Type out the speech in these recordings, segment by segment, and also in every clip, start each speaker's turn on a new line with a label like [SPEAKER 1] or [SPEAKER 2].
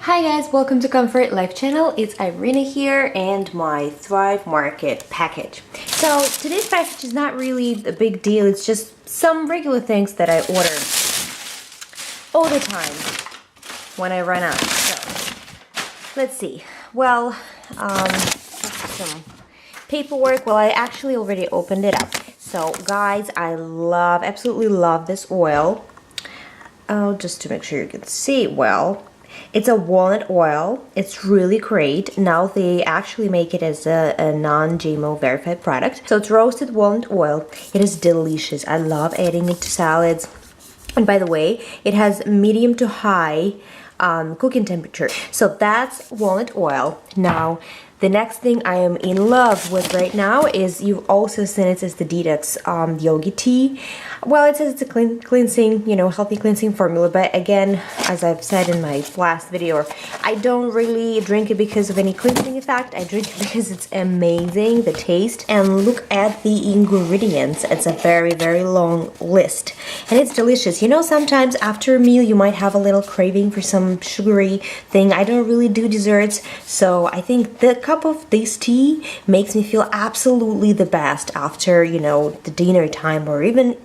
[SPEAKER 1] Hi guys, welcome to Comfort Life channel. It's Irina here and my Thrive Market package. So today's package is not really a big deal. It's just some regular things that I order all the time when I run out. So let's see. Well, some paperwork. Well, I actually already opened it up. So guys, I absolutely love this oil. Just to make sure you can see it well. It's a walnut oil. It's really great. Now they actually make it as a non-GMO verified product. So it's roasted walnut oil. It is delicious. I love adding it to salads. And by the way, it has medium to high cooking temperature. So that's walnut oil. Now, the next thing I am in love with right now is, you've also seen it as the Detox Yogi Tea. Well, it says it's a cleansing, healthy cleansing formula, but again, as I've said in my last video, I don't really drink it because of any cleansing effect. I drink it because it's amazing, the taste. And look at the ingredients. It's a very, very long list. And it's delicious. Sometimes after a meal, you might have a little craving for some sugary thing. I don't really do desserts, so I think the cup of this tea makes me feel absolutely the best after, the dinner time, or even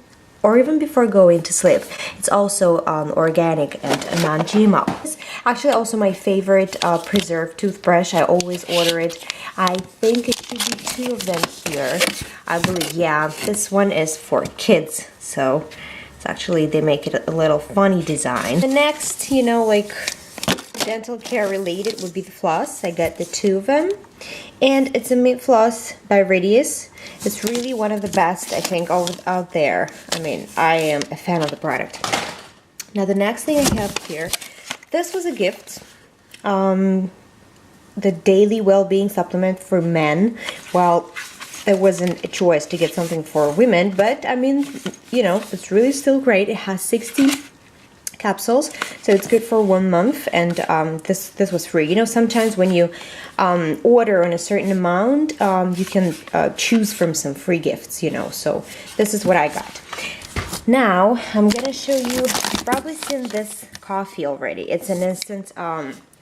[SPEAKER 1] before going to sleep. It's also organic and non-GMO. Actually, also my favorite preserved toothbrush. I always order it. I think it should be 2 of them here. I believe, yeah, this one is for kids. So it's actually, they make it a little funny design. The next, like dental care related, would be the floss. I got the 2 of them. And it's a mint floss by Radius. It's really one of the best, I think, out there. I mean, I am a fan of the product. Now, the next thing I have here, this was a gift. The Daily Wellbeing Supplement for men. Well, it wasn't a choice to get something for women, but I mean, it's really still great. It has 60 capsules, so it's good for 1 month, and this was free. Sometimes when you order on a certain amount, you can choose from some free gifts, so this is what I got. Now I'm gonna show you, you've probably seen this coffee already. It's an instant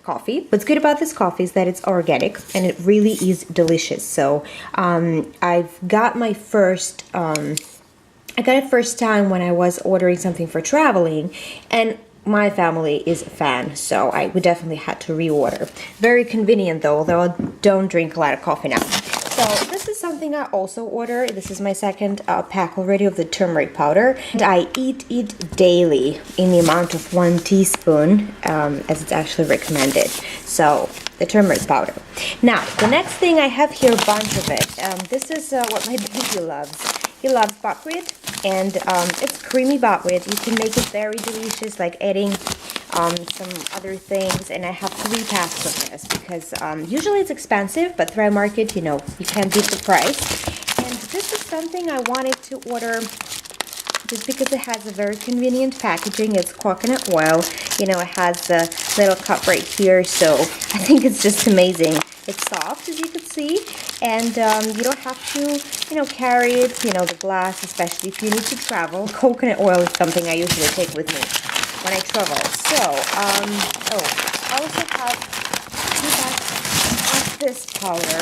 [SPEAKER 1] coffee. What's good about this coffee is that it's organic and it really is delicious. So I've got my first I got it first time when I was ordering something for traveling, and my family is a fan, so I would definitely had to reorder. Very convenient though, although I don't drink a lot of coffee now. So this is something I also order. This is my second pack already of the turmeric powder, and I eat it daily in the amount of 1 teaspoon, as it's actually recommended. So the turmeric powder. Now, the next thing I have here, a bunch of it. This is what my baby loves. He loves buckwheat, and it's creamy buckwheat. You can make it very delicious, like adding some other things. And I have 3 packs of this because usually it's expensive, but Thrive Market, you can't beat the price. And this is something I wanted to order just because it has a very convenient packaging. It's coconut oil. It has a little cup right here, so I think it's just amazing. It's soft, as you can see, and you don't have to, carry it, the glass, especially if you need to travel. Coconut oil is something I usually take with me when I travel. So, I also have 2 packs of this powder.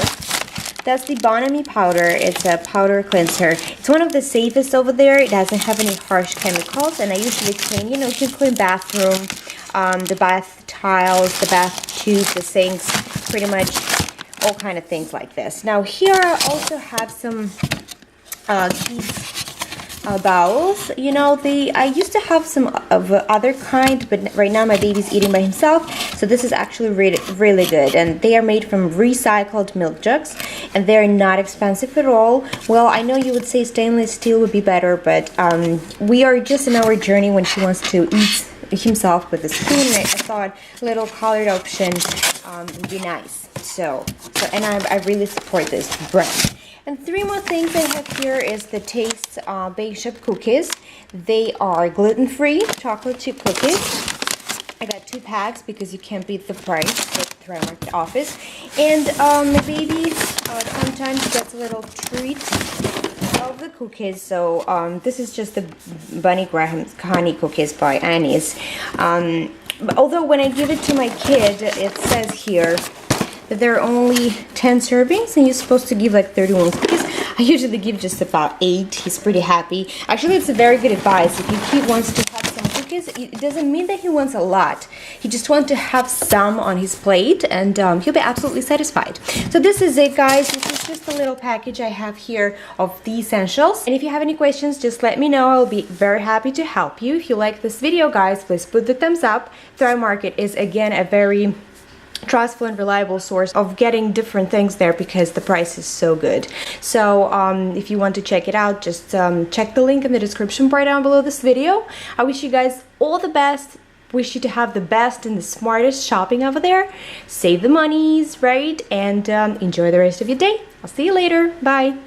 [SPEAKER 1] That's the Bonami powder. It's a powder cleanser. It's one of the safest over there. It doesn't have any harsh chemicals, and I usually clean, to clean bathroom, the bath tiles, the bath tubes, the sinks, pretty much all kind of things like this. Now here I also have some kids bowls. I used to have some of other kind, but right now my baby's eating by himself, so this is actually really, really good. And they are made from recycled milk jugs, and they're not expensive at all. Well, I know you would say stainless steel would be better, but we are just in our journey when she wants to eat himself with a spoon, and I thought a little colored option would be nice. So and I really support this brand. And 3 more things I have here is the Taste Bake Shop cookies. They are gluten-free chocolate chip cookies. I got 2 packs because you can't beat the price at the Thrive Market office. And my baby sometimes gets a little treat of the cookies. So this is just the Bunny Graham's honey cookies by Annie's. Although when I give it to my kid, it says here that there are only 10 servings and you're supposed to give like 31 cookies. I usually give just about 8. He's pretty happy. Actually, it's a very good advice. If your kid wants to have some cookies, it doesn't mean that he wants a lot. He just wants to have some on his plate, and he'll be absolutely satisfied. So this is it, guys. This is just a little package I have here of the essentials. And if you have any questions, just let me know. I'll be very happy to help you. If you like this video, guys, please put the thumbs up. Thrive Market is, again, a very trustful and reliable source of getting different things there because the price is so good. So if you want to check it out, just check the link in the description bar down below this video. I wish you guys all the best. Wish you to have the best and the smartest shopping over there. Save the monies, right? And enjoy the rest of your day. I'll see you later. Bye.